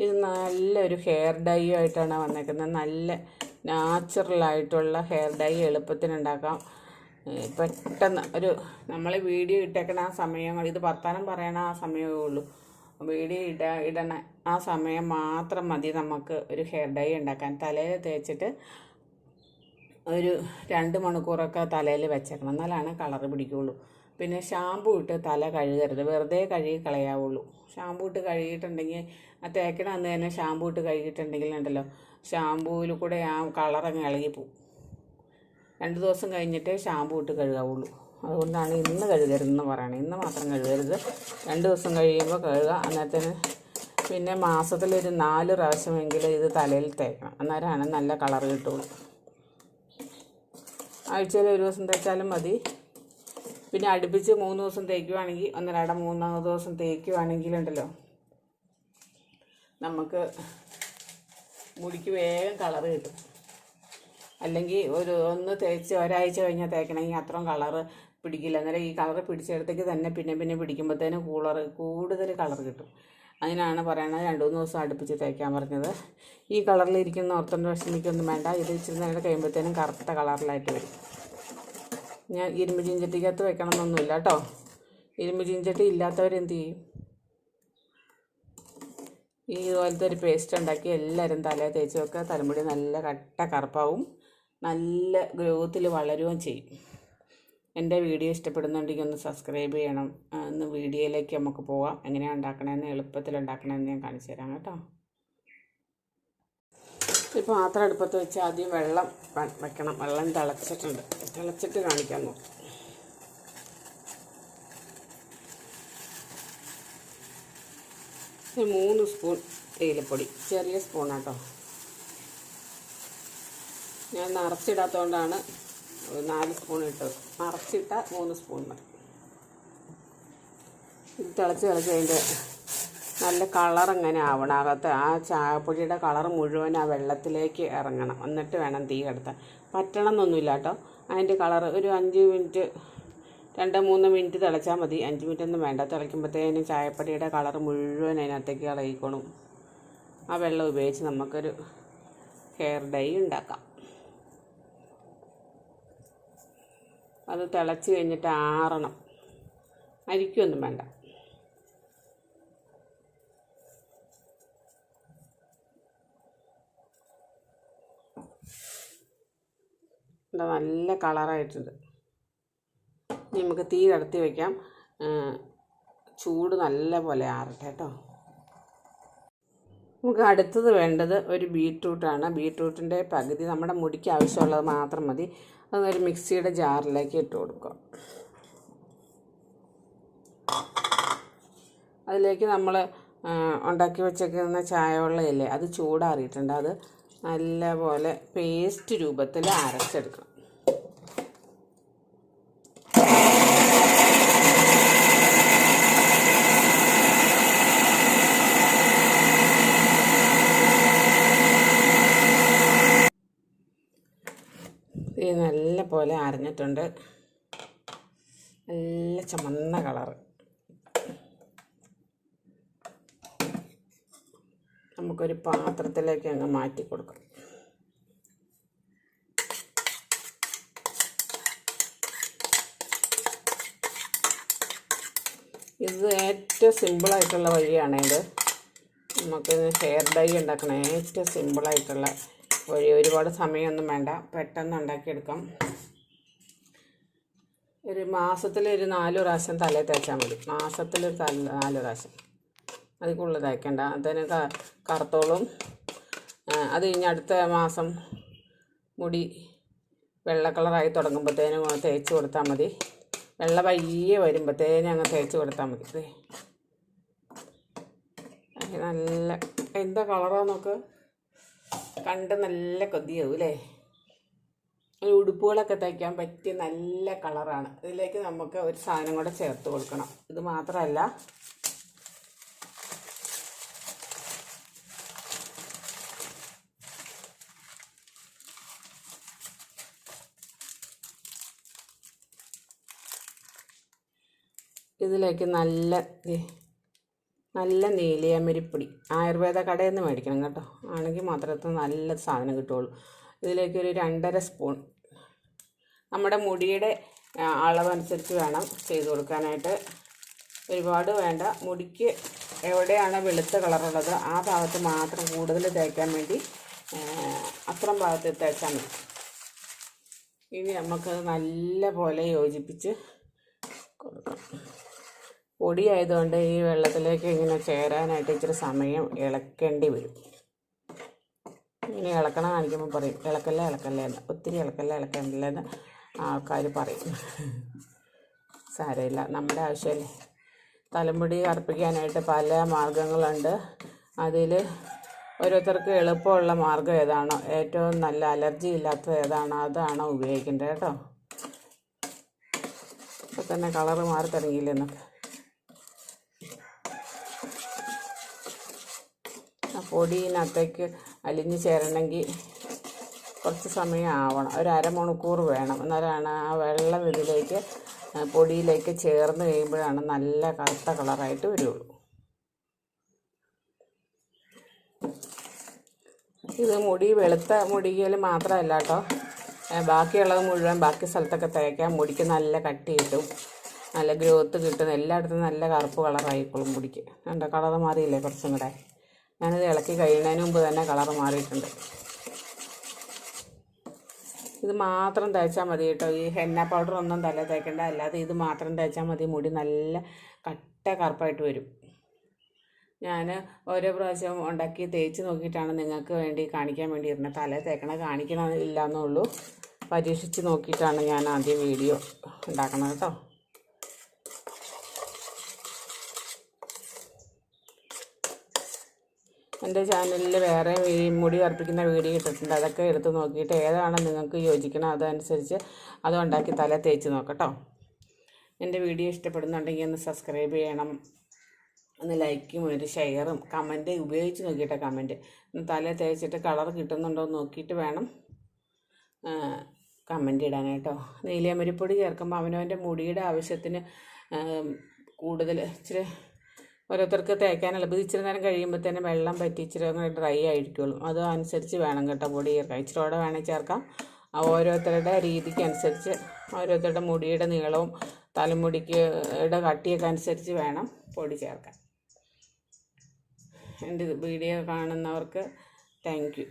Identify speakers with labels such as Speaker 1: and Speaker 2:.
Speaker 1: ഇത് നല്ലൊരു hair dye ആയിട്ടാണ് വന്നേക്കുന്നത്. നല്ല നാച്ചുറലായിട്ടുള്ള ഹെയർ ഡൈ എളുപ്പത്തിനുണ്ടാക്കാം. പെട്ടെന്ന് ഒരു നമ്മൾ വീഡിയോ ഇട്ടേക്കണ ആ സമയം, ഇത് വർത്താനം പറയണ ആ സമയമേ ഉള്ളൂ. വീഡിയോ ഇടണ ആ സമയം മാത്രം മതി നമുക്ക് ഒരു ഹെയർ ഡൈ ഉണ്ടാക്കാൻ. തലയിൽ തേച്ചിട്ട് ഒരു 2 മണിക്കൂറൊക്കെ തലയിൽ വെച്ചേക്കണം, എന്നാലാണ് കളറ് പിടിക്കുകയുള്ളൂ. പിന്നെ ഷാമ്പു ഇട്ട് തല കഴുകരുത്, വെറുതെ കഴുകി കളയാവുള്ളൂ. ഷാമ്പു ഇട്ട് കഴുകിയിട്ടുണ്ടെങ്കിൽ ആ തേക്കണ അന്ന് തന്നെ ഷാമ്പു ഇട്ട് കഴുകിയിട്ടുണ്ടെങ്കിൽ ഉണ്ടല്ലോ, ഷാമ്പൂവിൽ കൂടെ ആ കളറങ്ങ് ഇളകിപ്പോവും. 2 ദിവസം കഴിഞ്ഞിട്ടേ ഷാമ്പു ഇട്ട് കഴുകാവുള്ളൂ. അതുകൊണ്ടാണ് ഇന്ന് കഴുകരുതെന്ന് പറയണത്. ഇന്ന് മാത്രം കഴുകരുത്, 2 ദിവസം കഴിയുമ്പോൾ കഴുകുക. അന്നേരത്തിന് പിന്നെ മാസത്തിലൊരു 4 പ്രാവശ്യമെങ്കിലും ഇത് തലയിൽ തേക്കണം, അന്നേരമാണ് നല്ല കളറ് കിട്ടുള്ളൂ. ആഴ്ചയിൽ 1 ദിവസം തേച്ചാലും മതി. പിന്നെ അടുപ്പിച്ച് 3 ദിവസം തേക്കുവാണെങ്കിൽ, 3 ദിവസം തേക്കുവാണെങ്കിലുണ്ടല്ലോ നമുക്ക് മുടിക്ക് വേഗം കളറ് കിട്ടും. അല്ലെങ്കിൽ ഒന്ന് തേച്ച് ഒരാഴ്ച കഴിഞ്ഞാൽ തേക്കണമെങ്കിൽ അത്രയും കളറ് പിടിക്കില്ല. അന്നേരം ഈ കളറ് പിടിച്ചെടുത്തേക്ക് തന്നെ പിന്നെ പിടിക്കുമ്പോഴത്തേനും കൂടുതൽ കളറ് കിട്ടും. അതിനാണ് പറയണത് 2-3 ദിവസം അടുപ്പിച്ച് തേക്കാൻ പറഞ്ഞത്. ഈ കളറിലിരിക്കുന്ന ഓർത്തോണ്ട് വിഷമിക്കൊന്നും വേണ്ട. ഇത് ഇച്ചിരി നേരം കഴിയുമ്പോഴത്തേനും കറുത്ത കളറിലായിട്ട് വരും. ഞാൻ ഇരുമ്പ് ചീഞ്ചട്ടിക്കകത്ത് വെക്കണമെന്നൊന്നുമില്ല കേട്ടോ. ഇരുമ്പ് ചീഞ്ചട്ടി ഇല്ലാത്തവരെന്ത് ചെയ്യും, ഈ ഇതുപോലത്തെ ഒരു പേസ്റ്റ് ഉണ്ടാക്കി എല്ലാവരും തലയിൽ തേച്ച് വെക്കുക. തലമുടി നല്ല കട്ട കറുപ്പാവും, നല്ല ഗ്രോത്തിൽ വളരുകയും ചെയ്യും. എൻ്റെ വീഡിയോ ഇഷ്ടപ്പെടുന്നുണ്ടെങ്കിൽ ഒന്ന് സബ്സ്ക്രൈബ് ചെയ്യണം. ഒന്ന് വീഡിയോയിലേക്ക് നമുക്ക് പോവാം. എങ്ങനെയാണ് ഉണ്ടാക്കണമെന്ന്, എളുപ്പത്തിൽ ഉണ്ടാക്കണമെന്ന് ഞാൻ കാണിച്ചു തരാം കേട്ടോ. ഇപ്പോൾ പാത്രം അടുപ്പത്ത് വെച്ച് ആദ്യം വെള്ളം വെക്കണം. വെള്ളം തിളച്ചിട്ടുണ്ട്, തിളച്ചിട്ട് കാണിക്കാൻ നോക്കും. ഒരു 3 സ്പൂൺ തേയിലപ്പൊടി, ചെറിയ സ്പൂണാട്ടോ. ഞാൻ നിറച്ചിടാത്തതുകൊണ്ടാണ് 4 സ്പൂൺ ഇട്ടത്. നിറച്ചിട്ട 3 സ്പൂൺ മതി. ഇത് തിളച്ച് അതിൻ്റെ നല്ല കളറിങ്ങനെ ആവണം. അകത്ത് ആ ചായപ്പൊടിയുടെ കളർ മുഴുവൻ ആ വെള്ളത്തിലേക്ക് ഇറങ്ങണം. എന്നിട്ട് വേണം തീ കെടുത്താൻ. പറ്റണം എന്നൊന്നുമില്ല കേട്ടോ. അതിൻ്റെ കളർ ഒരു 5 മിനിറ്റ് 2-3 മിനിറ്റ് തിളച്ചാൽ മതി. 5 മിനിറ്റൊന്നും വേണ്ട. തിളയ്ക്കുമ്പോഴത്തേനും ചായപ്പൊടിയുടെ കളർ മുഴുവൻ അതിനകത്തേക്ക് ഇളകിക്കോളും. ആ വെള്ളം ഉപയോഗിച്ച് നമുക്കൊരു ഹെയർ ഡൈ ഉണ്ടാക്കാം. അത് തിളച്ച് കഴിഞ്ഞിട്ട് ആറണം. അരിക്കൊന്നും വേണ്ട. നല്ല കളറായിട്ടുണ്ട്. നമുക്ക് തീ കടത്തി വയ്ക്കാം. ചൂട് നല്ല പോലെ ആറട്ടെ കേട്ടോ. നമുക്ക് അടുത്തത് വേണ്ടത് ഒരു ബീട്രൂട്ടാണ്. ബീട്രൂട്ടിൻ്റെ പകുതി നമ്മുടെ മുടിക്ക് ആവശ്യമുള്ളത് മാത്രം മതി. അതൊരു മിക്സിയുടെ ജാറിലേക്ക് ഇട്ട് കൊടുക്കുക. അതിലേക്ക് നമ്മൾ ഉണ്ടാക്കി വെച്ചേക്കുന്ന ചായവെള്ളമില്ലേ, അത് ചൂടാറിയിട്ടുണ്ട്. അത് നല്ലപോലെ പേസ്റ്റ് രൂപത്തിൽ അരച്ചെടുക്കണം. ഇത് നല്ല പോലെ അരഞ്ഞിട്ടുണ്ട്. നല്ല ചുമന്ന കളറ്. നമുക്കൊരു പാത്രത്തിലേക്ക് അങ്ങ് മാറ്റി കൊടുക്കാം. ഇത് ഏറ്റവും സിമ്പിളായിട്ടുള്ള വഴിയാണ്. ഇത് നമുക്ക് ഹെയർ ഡൈ ഉണ്ടാക്കണ ഏറ്റവും സിമ്പിളായിട്ടുള്ള വഴി. ഒരുപാട് സമയമൊന്നും വേണ്ട, പെട്ടെന്ന് ഉണ്ടാക്കിയെടുക്കാം. ഒരു മാസത്തിലൊരു 4 പ്രാവശ്യം തലയിൽ തേച്ചാൽ മതി. മാസത്തിലൊരു 4 പ്രാവശ്യം, അതിൽ കൂടുതൽ തേക്കണ്ട. അതിന് കറുത്തോളും. അത് കഴിഞ്ഞ് അടുത്ത മാസം മുടി വെള്ള കളറായി തുടങ്ങുമ്പോഴത്തേനും തേച്ച് കൊടുത്താൽ മതി. വെള്ള പയ്യെ വരുമ്പോഴത്തേനും അങ്ങ് തേച്ച് കൊടുത്താൽ മതി. നല്ല എന്താ കളറാണ് നോക്ക്, കണ്ട് നല്ല കൊതിയാവും അല്ലേ. ഉടുപ്പുകളൊക്കെ തയ്ക്കാൻ പറ്റിയ നല്ല കളറാണ്. ഇതിലേക്ക് നമുക്ക് ഒരു സാധനം കൂടെ ചേർത്ത് കൊടുക്കണം. ഇത് മാത്രമല്ല, ഇതിലേക്ക് നല്ല നല്ല നീലിയമരിപ്പൊടി ആയുർവേദ കടയിൽ നിന്ന് മേടിക്കണം കേട്ടോ, ആണെങ്കിൽ മാത്രമേ നല്ല സാധനം കിട്ടുള്ളൂ. ഇതിലേക്ക് ഒരു 2.5 സ്പൂൺ നമ്മുടെ മുടിയുടെ അളവനുസരിച്ച് വേണം ചെയ്ത് കൊടുക്കാനായിട്ട്. ഒരുപാട് വേണ്ട. മുടിക്ക് എവിടെയാണ് വെളുത്ത കളറുള്ളത് ആ ഭാഗത്ത് മാത്രം കൂടുതൽ തേക്കാൻ വേണ്ടി അത്രയും ഭാഗത്ത് തേച്ചാൽ മതി. ഇനി നമുക്ക് നല്ല പോലെ യോജിപ്പിച്ച് കൊടുക്കാം. പൊടിയായതുകൊണ്ട് ഈ വെള്ളത്തിലേക്ക് ഇങ്ങനെ ചേരാനായിട്ട് ഇച്ചിരി സമയം ഇളക്കേണ്ടി വരും. ഇങ്ങനെ ഇളക്കണം കാണിക്കുമ്പോൾ പറയും ഇളക്കല്ലേ എന്ന്, ഒത്തിരി ഇളക്കല്ലേ എന്ന് ആൾക്കാർ പറയും. സാരമില്ല, നമ്മുടെ ആവശ്യമല്ലേ. തലമുടി കറുപ്പിക്കാനായിട്ട് പല മാർഗങ്ങളുണ്ട്. അതിൽ ഓരോരുത്തർക്ക് എളുപ്പമുള്ള മാർഗ്ഗം ഏതാണോ, ഏറ്റവും നല്ല അലർജി ഇല്ലാത്തത് ഏതാണോ അതാണ് ഉപയോഗിക്കേണ്ടത് കേട്ടോ. ഇപ്പം തന്നെ കളറ് മാറി തുടങ്ങിയില്ലേ എന്നൊക്കെ. ആ പൊടിയിനകത്തേക്ക് അലിഞ്ഞ് ചേരണമെങ്കിൽ കുറച്ച് സമയം ആവണം, ഒരു അരമണിക്കൂർ വേണം. എന്നാലാണ് ആ വെള്ളം ഇതിലേക്ക് പൊടിയിലേക്ക് ചേർന്ന് കഴിയുമ്പോഴാണ് നല്ല കറുത്ത കളറായിട്ട് വരുള്ളൂ. ഇത് മുടി വെളുത്ത മുടിയിൽ മാത്രമല്ല കേട്ടോ, ബാക്കിയുള്ളത് മുഴുവൻ ബാക്കി സ്ഥലത്തൊക്കെ തേക്കാം. മുടിക്ക് നല്ല കട്ടി കിട്ടും, നല്ല ഗ്രോത്ത് കിട്ടും, എല്ലായിടത്തും നല്ല കറുപ്പ് കളറായിക്കോളും മുടിക്ക്. കണ്ടോ കളറ് മാറിയില്ലേ കുറച്ചും കൂടെ. ഞാനിത് ഇളക്കി കഴിയുന്നതിന് മുമ്പ് തന്നെ കളറ് മാറിയിട്ടുണ്ട്. ഇത് മാത്രം തേച്ചാൽ മതി കേട്ടോ. ഈ ഹെന്ന പൗഡർ ഒന്നും തല തേക്കേണ്ട, അല്ലാതെ ഇത് മാത്രം തേച്ചാൽ മതി. മുടി നല്ല കട്ട കറുപ്പായിട്ട് വരും. ഞാൻ ഓരോ പ്രാവശ്യം ഉണ്ടാക്കി തേച്ച് നോക്കിയിട്ടാണ് നിങ്ങൾക്ക് വേണ്ടി കാണിക്കാൻ വേണ്ടി ഇരുന്നത്. തല തേക്കണ കാണിക്കണമില്ല എന്നുള്ളൂ, പരീക്ഷിച്ച് നോക്കിയിട്ടാണ് ഞാൻ ആദ്യം വീഡിയോ ഉണ്ടാക്കണത് കേട്ടോ. എൻ്റെ ചാനലിൽ വേറെ മുടി കറുപ്പിക്കുന്ന വീഡിയോ ഇട്ടിട്ടുണ്ട്, അതൊക്കെ എടുത്ത് നോക്കിയിട്ട് ഏതാണ് നിങ്ങൾക്ക് യോജിക്കണം അതനുസരിച്ച് അത് ഉണ്ടാക്കി തല തേച്ച് നോക്കട്ടോ. എൻ്റെ വീഡിയോ ഇഷ്ടപ്പെടുന്നുണ്ടെങ്കിൽ ഒന്ന് സബ്സ്ക്രൈബ് ചെയ്യണം, ഒന്ന് ലൈക്കും ഒരു ഷെയറും കമൻറ്റ് ഉപയോഗിച്ച് നോക്കിയിട്ട് കമൻറ്റ്. തല തേച്ചിട്ട് കളർ കിട്ടുന്നുണ്ടോ എന്ന് നോക്കിയിട്ട് വേണം കമൻറ്റ് ഇടാനായിട്ടോ. നീലിയമരിപ്പൊടി ചേർക്കുമ്പോൾ അവനവൻ്റെ മുടിയുടെ ആവശ്യത്തിന് കൂടുതൽ ഇച്ചിരി ഓരോരുത്തർക്ക് തേക്കാൻ എളുപ്പം. ഇച്ചിരി നേരം കഴിയുമ്പോൾ തന്നെ വെള്ളം പറ്റി ഇച്ചിരി അങ്ങനെ ഡ്രൈ ആയിരിക്കുള്ളൂ. അത് അനുസരിച്ച് വേണം കേട്ടോ പൊടി ചേർക്കാം. ഇച്ചിരി കൂടെ വേണമെങ്കിൽ ചേർക്കാം. ഓരോരുത്തരുടെ രീതിക്ക് അനുസരിച്ച്, ഓരോരുത്തരുടെ മുടിയുടെ നീളവും തലമുടിക്ക് കട്ടിയൊക്കെ അനുസരിച്ച് വേണം പൊടി ചേർക്കാൻ. എൻ്റെ വീഡിയോ കാണുന്നവർക്ക് താങ്ക് യു.